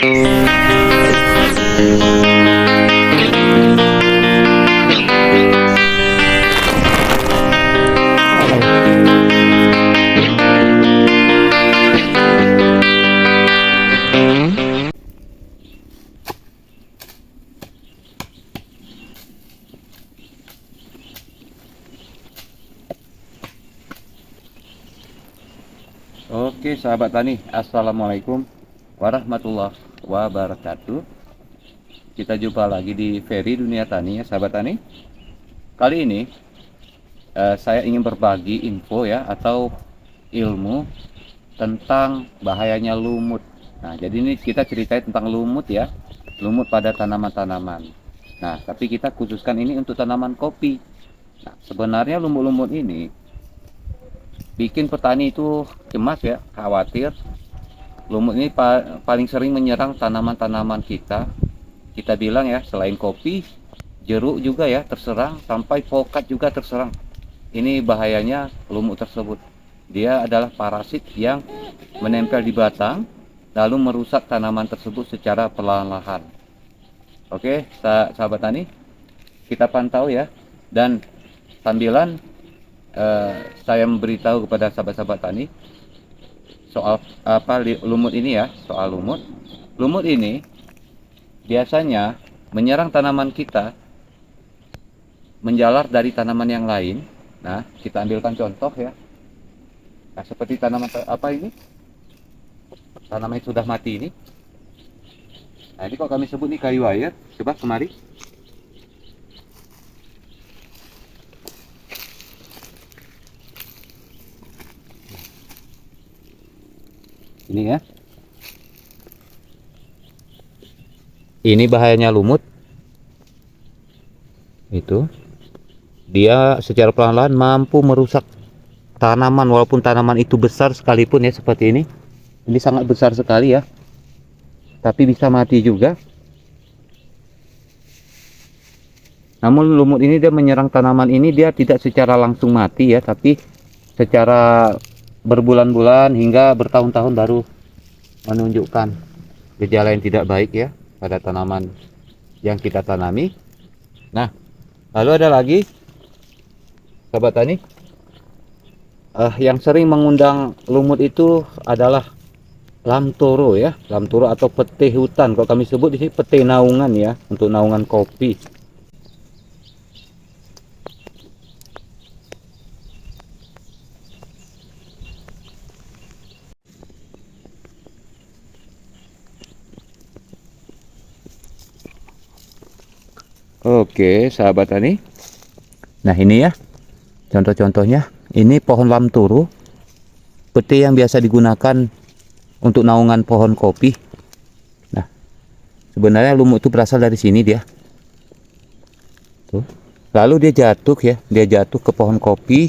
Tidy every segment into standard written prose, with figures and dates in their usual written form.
Oke sahabat tani, assalamualaikum warahmatullahi wabarakatuh. Kita jumpa lagi di Ferry Dunia Tani ya sahabat tani. Kali ini saya ingin berbagi info ya atau ilmu tentang bahayanya lumut. Nah jadi ini kita ceritain tentang lumut ya, lumut pada tanaman-tanaman. Nah tapi kita khususkan ini untuk tanaman kopi. Nah sebenarnya lumut-lumut ini bikin petani itu cemas ya, khawatir. Lumut ini paling sering menyerang tanaman-tanaman kita. Kita bilang ya, selain kopi, jeruk juga ya terserang, sampai pokat juga terserang. Ini bahayanya lumut tersebut. Dia adalah parasit yang menempel di batang, lalu merusak tanaman tersebut secara perlahan-lahan. Oke, sahabat tani, kita pantau ya. Dan sambilan saya memberitahu kepada sahabat-sahabat tani soal lumut ini ya, soal lumut. Lumut ini biasanya menyerang tanaman kita, menjalar dari tanaman yang lain. Nah, kita ambilkan contoh ya. Nah, seperti tanaman ini? Tanaman yang sudah mati ini. Nah, ini kok kami sebut ini kayu air. Coba kemari. Ini ya, ini bahayanya lumut. Itu dia secara pelan-pelan mampu merusak tanaman, walaupun tanaman itu besar sekalipun ya, seperti ini sangat besar sekali ya, tapi bisa mati juga. Namun lumut ini dia menyerang tanaman ini, dia tidak secara langsung mati ya, tapi secara berbulan-bulan hingga bertahun-tahun baru menunjukkan gejala yang tidak baik ya pada tanaman yang kita tanami. Nah, lalu ada lagi sahabat tani, yang sering mengundang lumut itu adalah lamtoro ya, lamtoro atau pete hutan. Kalau kami sebut di sini pete naungan ya, untuk naungan kopi. Oke sahabat tani, nah ini ya contoh-contohnya. Ini pohon lamtoro, pete yang biasa digunakan untuk naungan pohon kopi. Nah sebenarnya lumut itu berasal dari sini dia tuh. Lalu dia jatuh ya, dia jatuh ke pohon kopi,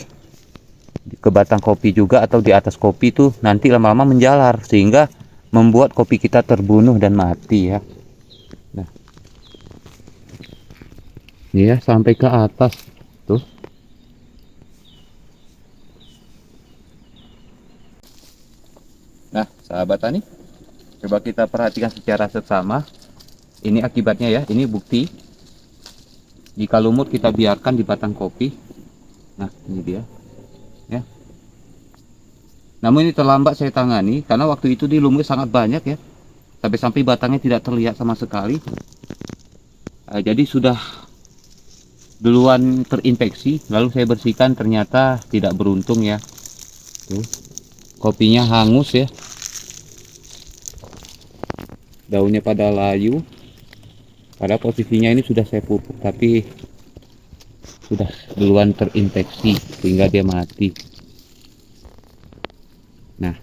ke batang kopi juga, atau di atas kopi tuh nanti lama-lama menjalar sehingga membuat kopi kita terbunuh dan mati ya. Nah ini ya, sampai ke atas tuh. Nah sahabat tani, coba kita perhatikan secara seksama. Ini akibatnya ya, ini bukti jika lumut kita biarkan di batang kopi. Nah ini dia ya. Namun ini terlambat saya tangani karena waktu itu di lumut sangat banyak ya, sampai batangnya tidak terlihat sama sekali. Jadi sudah duluan terinfeksi, lalu saya bersihkan, ternyata tidak beruntung ya. Tuh, kopinya hangus ya, daunnya pada layu. Pada posisinya ini sudah saya pupuk, tapi sudah duluan terinfeksi sehingga dia mati. Nah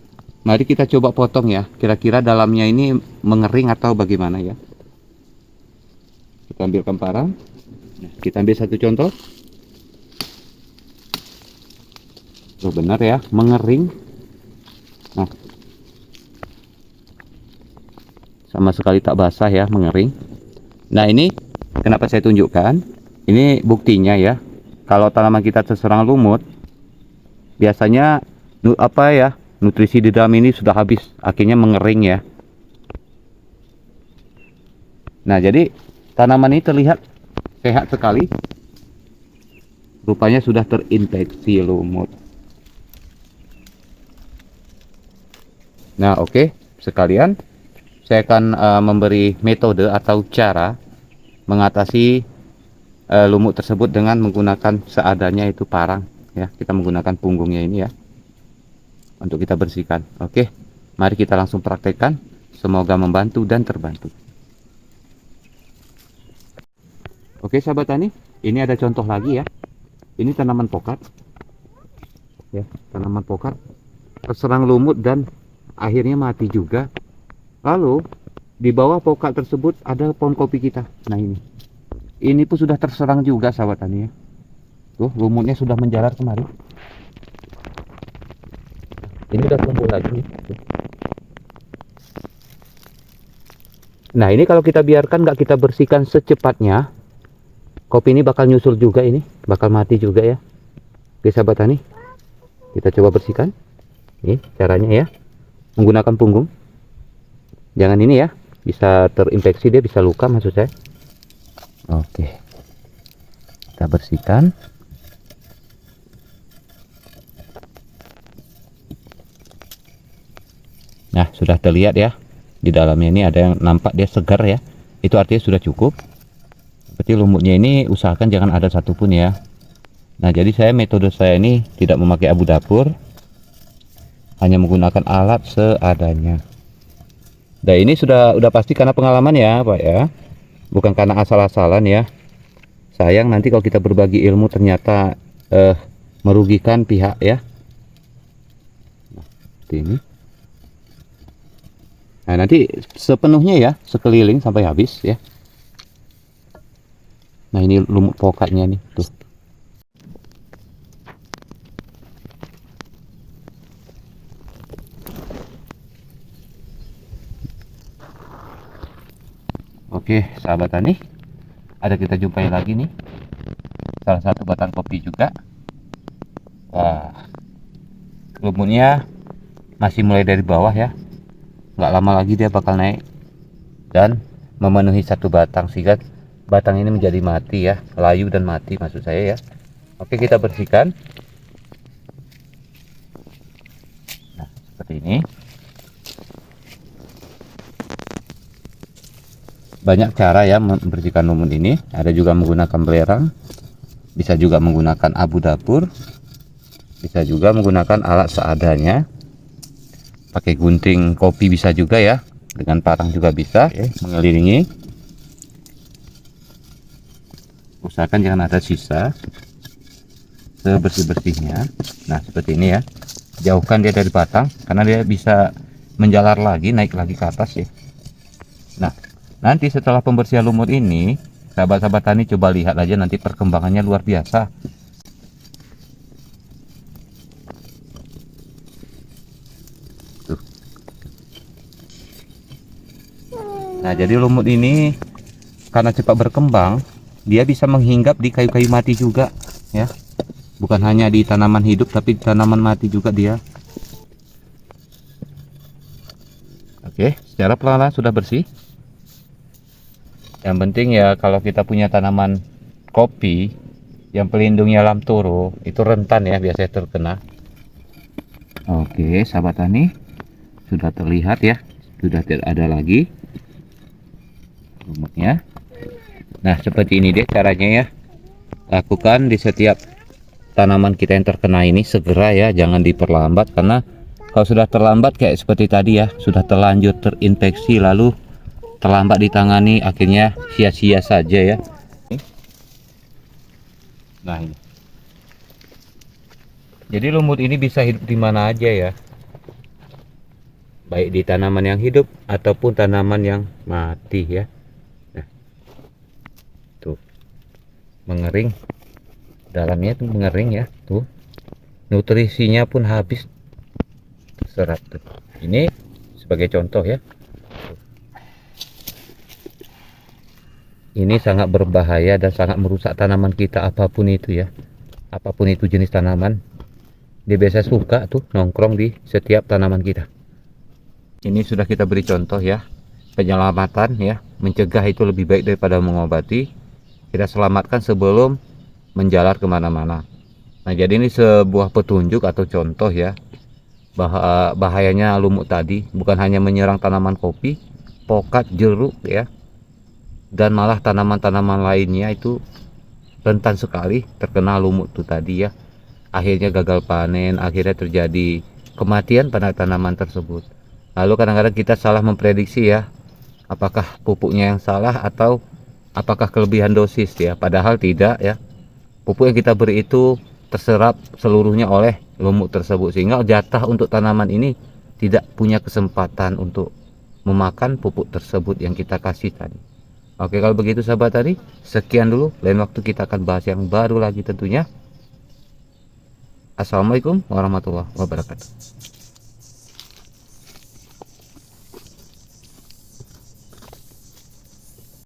mari kita coba potong ya, kira-kira dalamnya ini mengering atau bagaimana ya. Kita ambilkan parang. Nah, kita ambil satu contoh. Oh, benar ya, mengering. Nah, sama sekali tak basah ya, mengering. Nah ini kenapa saya tunjukkan, ini buktinya ya. Kalau tanaman kita terserang lumut, biasanya nutrisi di dalam ini sudah habis, akhirnya mengering ya. Nah, jadi tanaman ini terlihat sehat sekali. Rupanya sudah terinfeksi lumut. Nah, oke, sekalian saya akan memberi metode atau cara mengatasi lumut tersebut dengan menggunakan seadanya, itu parang ya. Kita menggunakan punggungnya ini ya untuk kita bersihkan. Oke, mari kita langsung praktekkan. Semoga membantu dan terbantu. Oke sahabat tani, ini ada contoh lagi ya. Ini tanaman pokat ya, tanaman pokat terserang lumut dan akhirnya mati juga. Lalu di bawah pokat tersebut ada pohon kopi kita. Nah, ini pun sudah terserang juga sahabat tani ya. Tuh, lumutnya sudah menjalar kemari. Ini udah tumbuh lagi nih. Nah, ini kalau kita biarkan, nggak kita bersihkan secepatnya, kopi ini bakal nyusul juga, ini bakal mati juga ya. Oke sahabat tani, kita coba bersihkan. Ini caranya ya, menggunakan punggung. Jangan ini ya, bisa terinfeksi, dia bisa luka maksud saya. Oke, kita bersihkan. Nah, sudah terlihat ya, di dalamnya ini ada yang nampak dia segar ya. Itu artinya sudah cukup. Seperti lumutnya ini usahakan jangan ada satupun ya. Nah, jadi metode saya ini tidak memakai abu dapur, hanya menggunakan alat seadanya. Nah, ini sudah pasti karena pengalaman ya Pak ya, bukan karena asal-asalan ya. Sayang nanti kalau kita berbagi ilmu ternyata merugikan pihak ya. Nah, seperti ini. Nah, nanti sepenuhnya ya, sekeliling sampai habis ya. Nah, ini lumut pokatnya nih tuh. Oke sahabat tani, ada kita jumpai lagi nih salah satu batang kopi juga. Wah, lumutnya masih mulai dari bawah ya, nggak lama lagi dia bakal naik dan memenuhi satu batang, sehingga batang ini menjadi mati ya, layu dan mati maksud saya ya. Oke, kita bersihkan. Nah, seperti ini. Banyak cara ya membersihkan lumut ini. Ada juga menggunakan belerang, bisa juga menggunakan abu dapur, bisa juga menggunakan alat seadanya. Pakai gunting kopi bisa juga ya, dengan parang juga bisa. Oke, mengelilingi. Usahakan jangan ada sisa, sebersih-bersihnya. Nah, seperti ini ya. Jauhkan dia dari batang karena dia bisa menjalar lagi, naik lagi ke atas ya. Nah, nanti setelah pembersihan lumut ini, sahabat-sahabat tani coba lihat aja nanti perkembangannya luar biasa. Tuh. Nah, jadi lumut ini karena cepat berkembang, dia bisa menghinggap di kayu-kayu mati juga ya. Bukan hanya di tanaman hidup, tapi di tanaman mati juga dia. Oke, secara pelan-pelan sudah bersih. Yang penting ya, kalau kita punya tanaman kopi yang pelindungnya lamtoro, itu rentan ya biasanya terkena. Oke sahabat tani, sudah terlihat ya, sudah tidak ada lagi lumutnya. Nah, seperti ini deh caranya ya. Lakukan di setiap tanaman kita yang terkena ini segera ya, jangan diperlambat, karena kalau sudah terlambat kayak seperti tadi ya, sudah terlanjur terinfeksi lalu terlambat ditangani, akhirnya sia-sia saja ya. Nah, ini. Jadi lumut ini bisa hidup di mana aja ya. Baik di tanaman yang hidup ataupun tanaman yang mati ya. Nah, tuh. Mengering. Dalamnya tuh mengering ya, tuh. Nutrisinya pun habis terserap tuh. Ini sebagai contoh ya. Ini sangat berbahaya dan sangat merusak tanaman kita, apapun itu ya, apapun itu jenis tanaman. Dia biasa suka tuh nongkrong di setiap tanaman kita. Ini sudah kita beri contoh ya, penyelamatan ya, mencegah itu lebih baik daripada mengobati. Kita selamatkan sebelum menjalar kemana-mana. Nah, jadi ini sebuah petunjuk atau contoh ya, bahayanya lumut tadi bukan hanya menyerang tanaman kopi, pokat, jeruk ya, dan malah tanaman-tanaman lainnya itu rentan sekali terkena lumut itu tadi ya. Akhirnya gagal panen, akhirnya terjadi kematian pada tanaman tersebut. Lalu kadang-kadang kita salah memprediksi ya, apakah pupuknya yang salah atau apakah kelebihan dosis ya, padahal tidak ya. Pupuk yang kita beri itu terserap seluruhnya oleh lumut tersebut, sehingga jatah untuk tanaman ini tidak punya kesempatan untuk memakan pupuk tersebut yang kita kasih tadi. Oke, kalau begitu sahabat tadi, sekian dulu. Lain waktu kita akan bahas yang baru lagi tentunya. Assalamualaikum warahmatullahi wabarakatuh.